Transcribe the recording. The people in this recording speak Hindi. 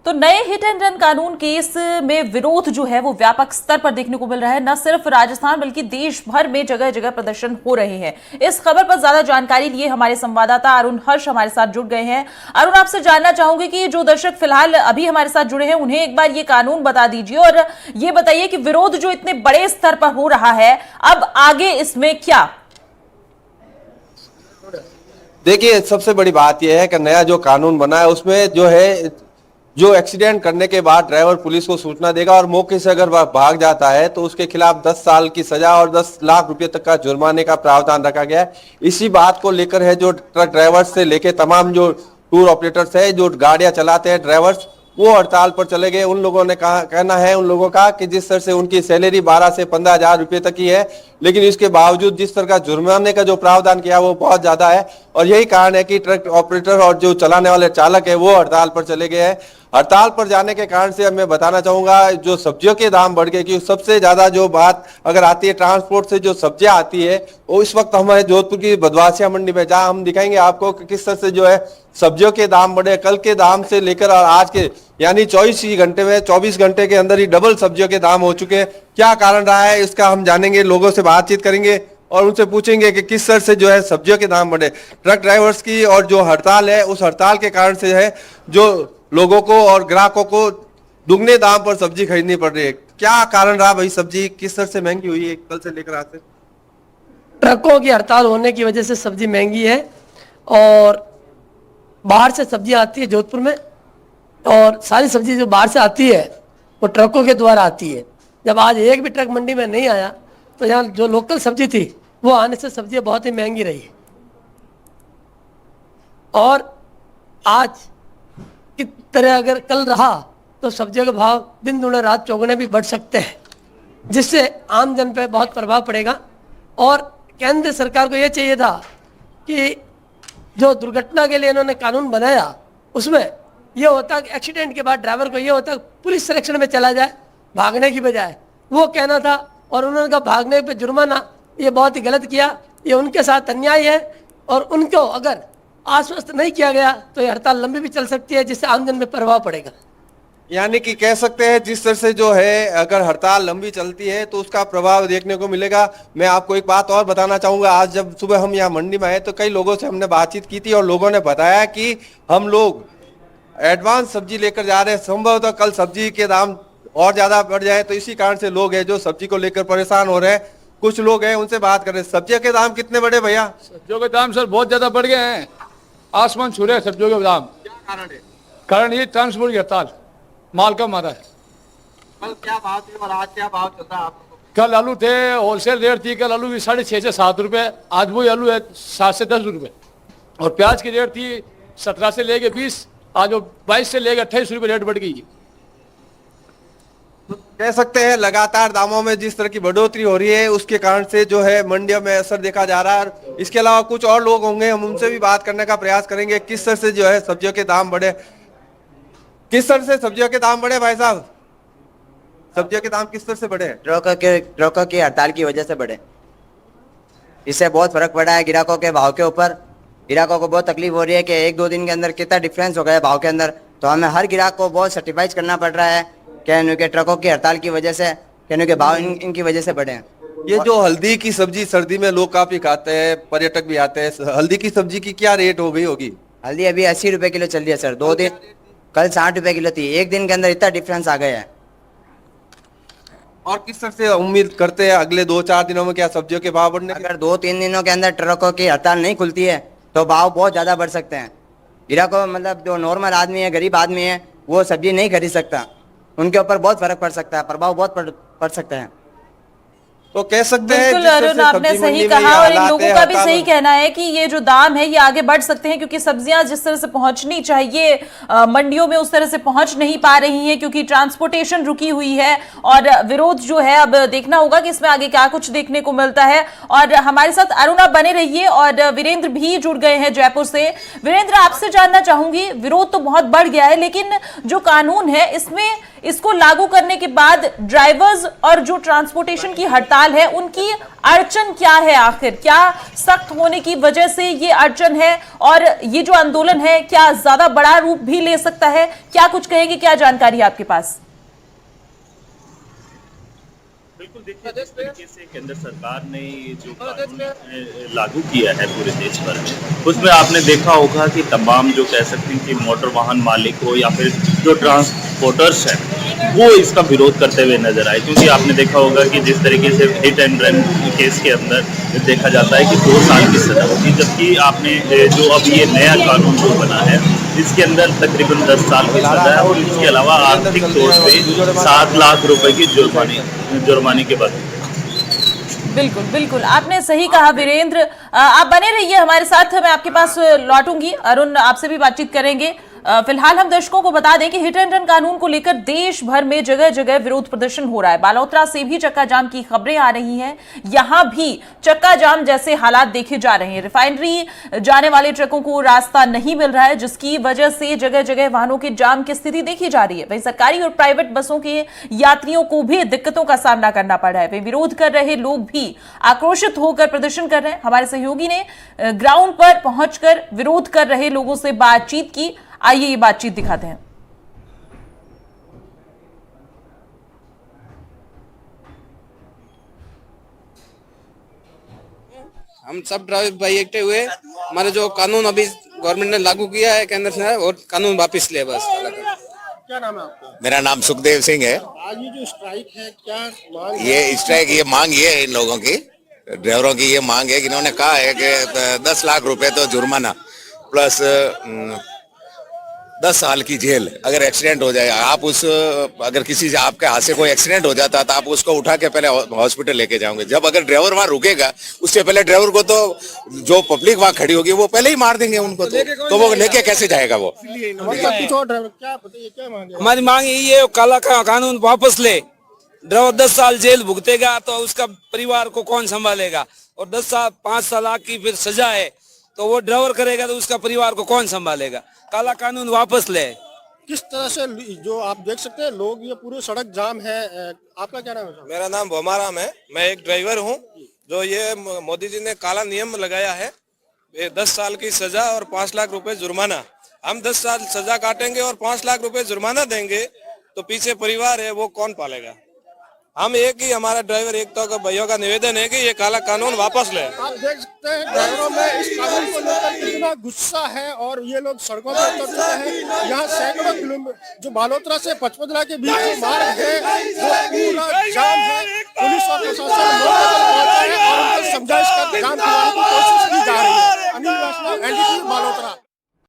तो नए हिट एंड रन कानून केस में विरोध जो है वो व्यापक स्तर पर देखने को मिल रहा है। न सिर्फ राजस्थान बल्कि देश भर में जगह जगह प्रदर्शन हो रहे हैं। इस खबर पर ज्यादा जानकारी लिए हमारे संवाददाता अरुण हर्ष हमारे साथ जुड़ गए हैं। अरुण, आपसे जानना चाहूंगी कि जो दर्शक फिलहाल अभी हमारे साथ जुड़े हैं उन्हें एक बार ये कानून बता दीजिए और ये बताइए कि विरोध जो इतने बड़े स्तर पर हो रहा है, अब आगे इसमें क्या? देखिए, सबसे बड़ी बात यह है कि नया जो कानून बना है उसमें जो एक्सीडेंट करने के बाद ड्राइवर पुलिस को सूचना देगा और मौके से अगर वह भाग जाता है तो उसके खिलाफ 10 साल की सजा और 10 लाख रुपए तक का जुर्माने का प्रावधान रखा गया है। इसी बात को लेकर है जो ट्रक ड्राइवर्स से लेके तमाम जो टूर ऑपरेटर्स है, जो गाड़ियां चलाते हैं ड्राइवर्स, वो हड़ताल पर चले गए। उन लोगों ने कहना है उन लोगों का कि जिस तरह से उनकी सैलरी 12 से 15 हजार रुपए तक की है, लेकिन इसके बावजूद जिस तरह का जुर्माने का जो प्रावधान किया वो बहुत ज्यादा है और यही कारण है कि ट्रक ऑपरेटर और जो चलाने वाले चालक है वो हड़ताल पर चले गए हैं। हड़ताल पर जाने के कारण से मैं बताना चाहूंगा जो सब्जियों के दाम बढ़ गए, कि सबसे ज्यादा जो बात अगर आती है ट्रांसपोर्ट से जो सब्जियां आती है वो इस वक्त हमारे जोधपुर की बदवासिया मंडी में, जहां हम दिखाएंगे आपको कि किस तरह से जो है सब्जियों के दाम बढ़े। कल के दाम से लेकर और आज के यानी 24 घंटे के अंदर ही डबल सब्जियों के दाम हो चुके हैं। क्या कारण रहा है इसका हम जानेंगे, लोगों से बातचीत करेंगे और उनसे पूछेंगे कि किस तरह से जो है सब्जियों के दाम बढ़े। ट्रक ड्राइवर्स की और जो हड़ताल है उस हड़ताल के कारण से है जो लोगों को और ग्राहकों को दुगने दाम पर सब्जी खरीदनी पड़ रही है। क्या कारण रहा भाई, सब्जी किस तरह से महंगी हुई है कल से लेकर आज से? ट्रकों की हड़ताल होने की वजह से सब्जी महंगी है और बाहर से सब्जियां आती है जोधपुर में और सारी सब्जी जो बाहर से आती है वो ट्रकों के द्वारा आती है। जब आज एक भी ट्रक मंडी में नहीं आया तो यहाँ जो लोकल सब्जी थी वो आने से सब्जियां बहुत ही महंगी रही है और आज की तरह अगर कल रहा तो सब्जियों के भाव दिन दुगने रात चौगुने भी बढ़ सकते हैं, जिससे आम जन पे बहुत प्रभाव पड़ेगा। और केंद्र सरकार को ये चाहिए था कि जो दुर्घटना के लिए इन्होंने कानून बनाया उसमें यह होता कि एक्सीडेंट के बाद ड्राइवर को यह होता पुलिस संरक्षण में चला जाए भागने की बजाय, वो कहना था। और उन्होंने कहा भागने पे जुर्माना, ये बहुत ही गलत किया, ये उनके साथ अन्याय है और उनको अगर आश्वस्त नहीं किया गया तो ये हड़ताल लंबी भी चल सकती है, जिससे आमजन में प्रभाव पड़ेगा। यानी कि कह सकते हैं जिस तरह से जो है अगर हड़ताल लंबी चलती है तो उसका प्रभाव देखने को मिलेगा। मैं आपको एक बात और बताना चाहूंगा, आज जब सुबह हम यहाँ मंडी में आए तो कई लोगों से हमने बातचीत की थी और लोगों ने बताया कि हम लोग एडवांस सब्जी लेकर जा रहे हैं, संभवतः कल सब्जी के दाम और ज्यादा बढ़ जाए, तो इसी कारण से लोग हैं जो सब्जी को लेकर परेशान हो रहे हैं। कुछ लोग हैं उनसे बात कर रहे हैं। सब्जियों के दाम कितने बढ़े भैया? सब्जियों के दाम सर बहुत ज्यादा बढ़ गए हैं, आसमान छू रहे हैं सब्जियों के दाम। क्या कारण है? कारण ये ट्रांसपोर्ट की हड़ताल, माल कम आ रहा है। कल क्या भाव थे और आज क्या भाव चल रहा है आपको? कल आलू थे, होलसेल रेट थी कल आलू की 6.5 से 7 रुपए, आज वही आलू है 7 से 10 रुपए। और प्याज की रेट थी 17 से लेके 20, आज वो 22 से लेके 28 रुपए रेट बढ़ गई। तो कह सकते हैं लगातार दामों में जिस तरह की बढ़ोतरी हो रही है उसके कारण से जो है मंडियों में असर देखा जा रहा है। इसके अलावा कुछ और लोग होंगे, हम उनसे भी बात करने का प्रयास करेंगे किस तरह से जो है सब्जियों के दाम बढ़े। किस तरह से सब्जियों के दाम बढ़े भाई साहब? सब्जियों के दाम किस तरह से बढ़े? ट्रकों की हड़ताल की वजह से बढ़े। इससे बहुत फर्क पड़ा है ग्राहकों के भाव के ऊपर। ग्राहकों को बहुत तकलीफ हो रही है कि 1-2 दिन के अंदर कितना डिफरेंस हो गया भाव के अंदर। तो हमें हर ग्राहक को बहुत सर्टिफाइज करना पड़ रहा है कि ट्रकों की हड़ताल की वजह से के भाव इनकी वजह से बढ़े हैं। ये जो हल्दी की सब्जी सर्दी में लोग काफी खाते हैं, पर्यटक भी आते हैं, हल्दी की सब्जी की क्या रेट हो गई होगी? हल्दी अभी 80 रुपए किलो चल रही है सर। 2 दिन कल 60 रुपए किलो थी, एक दिन के अंदर इतना डिफरेंस आ गया है। और किस तरह से उम्मीद करते हैं अगले 2-4 दिनों में क्या सब्जियों के भाव बढ़ने? अगर 2-3 दिनों के अंदर ट्रकों की हड़ताल नहीं खुलती है तो भाव बहुत ज्यादा बढ़ सकते हैं। ग्राहकों मतलब जो नॉर्मल आदमी है, गरीब आदमी है, वो सब्जी नहीं खरीद सकता, उनके ऊपर बहुत फर्क पड़ सकता है, प्रभाव बहुत पड़ सकता है। तो कह सकते हैं बिल्कुल अरुण, आपने सही कहा और इन लोगों का भी सही कहना है कि ये जो दाम है ये आगे बढ़ सकते हैं क्योंकि सब्जियां जिस तरह से पहुंचनी चाहिए मंडियों में उस तरह से पहुंच नहीं पा रही हैं क्योंकि ट्रांसपोर्टेशन रुकी हुई है। और विरोध जो है अब देखना होगा कि इसमें आगे क्या कुछ देखने को मिलता है। और हमारे साथ अरुण आप बने रहिए और वीरेंद्र भी जुड़ गए हैं जयपुर से। वीरेंद्र, आपसे जानना चाहूंगी, विरोध तो बहुत बढ़ गया है लेकिन जो कानून है इसमें इसको लागू करने के बाद ड्राइवर्स और जो ट्रांसपोर्टेशन की हड़ताल है उनकी अड़चन क्या है, आखिर क्या सख्त होने की वजह से ये अड़चन है और ये जो आंदोलन है क्या ज्यादा बड़ा रूप भी ले सकता है? क्या कुछ कहेंगे, क्या जानकारी है आपके पास? बिल्कुल, देखिए जिस तरीके से केंद्र सरकार ने ये जो कानून लागू किया है पूरे देश भर में, उसमें आपने देखा होगा कि तमाम जो कह सकते हैं कि मोटर वाहन मालिक हो या फिर जो ट्रांसपोर्टर्स हैं वो इसका विरोध करते हुए नजर आए, क्योंकि आपने देखा होगा कि जिस तरीके से हिट एंड रन केस के अंदर देखा जाता है कि 2 साल की सजा होगी, जबकि आपने जो अब ये नया कानून जो बना है इसके अंदर तकरीबन 10 साल की सजा है और इसके अलावा आर्थिक तौर पे 7 लाख रुपए की जुर्माने के बाद। बिल्कुल बिल्कुल, आपने सही कहा वीरेंद्र। आप बने रहिए हमारे साथ, मैं आपके पास लौटूंगी, अरुण आपसे भी बातचीत करेंगे। फिलहाल हम दर्शकों को बता दें कि हिट एंड रन कानून को लेकर देश भर में जगह जगह विरोध प्रदर्शन हो रहा है। बालोतरा से भी चक्का जाम की खबरें आ रही हैं, यहां भी चक्का जाम जैसे हालात देखे जा रहे हैं। रिफाइनरी जाने वाले ट्रकों को रास्ता नहीं मिल रहा है, जिसकी वजह से जगह जगह वाहनों के जाम की स्थिति देखी जा रही है। वहीं सरकारी और प्राइवेट बसों के यात्रियों को भी दिक्कतों का सामना करना पड़ रहा है। वहीं विरोध कर रहे लोग भी आक्रोशित होकर प्रदर्शन कर रहे हैं। हमारे सहयोगी ने ग्राउंड पर पहुंचकर विरोध कर रहे लोगों से बातचीत की, आइए ये बातचीत दिखाते हैं। हम सब ड्राइवर भाई इकट्ठे हुए, हमारे जो कानून अभी गवर्नमेंट ने लागू किया है केंद्र से, और कानून वापस ले बस। क्या नाम है आपका? मेरा नाम सुखदेव सिंह है। आज ये जो स्ट्राइक है, क्या मांग? ये स्ट्राइक, ये मांग ये है इन लोगों की, ड्राइवरों की ये मांग है कि इन्होंने कहा है कि 10 लाख रुपए तो जुर्माना प्लस 10 साल की जेल अगर एक्सीडेंट हो जाए। आप अगर किसी से आपके हाथ से कोई एक्सीडेंट हो जाता तो आप उसको उठा के पहले हॉस्पिटल लेके जाओगे, जब अगर ड्राइवर वहां रुकेगा उससे पहले ड्राइवर को तो जो पब्लिक वहां खड़ी होगी वो पहले ही मार देंगे उनको, तो वो लेके कैसे जाएगा वो? कुछ और ड्राइवर क्या बताइए, क्या मांग है? हमारी मांग यही है, काला कानून वापस ले। ड्राइवर 10 साल जेल भुगतेगा तो उसका परिवार को कौन संभालेगा, और 10 साल 5 साल की फिर सजा है तो वो ड्राइवर करेगा तो उसका परिवार को कौन संभालेगा? काला कानून वापस ले। किस तरह से जो आप देख सकते हैं लोग, ये पूरे सड़क जाम है। आपका क्या नाम है? मेरा नाम भोमाराम है, मैं एक ड्राइवर हूँ। जो ये मोदी जी ने काला नियम लगाया है, 10 साल की सजा और 5 लाख रुपए जुर्माना, हम 10 साल सजा काटेंगे और 5 लाख रुपए जुर्माना देंगे तो पीछे परिवार है वो कौन पालेगा? हम एक ही, हमारा ड्राइवर एक तो भाइयों का निवेदन है कि ये काला कानून वापस ले। आप देख सकते हैं ड्राइवरों में इस कानून को लेकर कितना गुस्सा है और ये लोग सड़कों पर उतर चुके हैं। यहाँ सैकड़ों किलोमीटर जो बालोतरा से पचपदरा के बीच जो मार्ग है वो पूरा जाम है। पुलिस और प्रशासन मौके पर पहुंचा है और उनको समझाइश कर जाम खुलवाने की कोशिश की जा रही है। अनिल वैष्णव, एनडीटीवी, बालोतरा।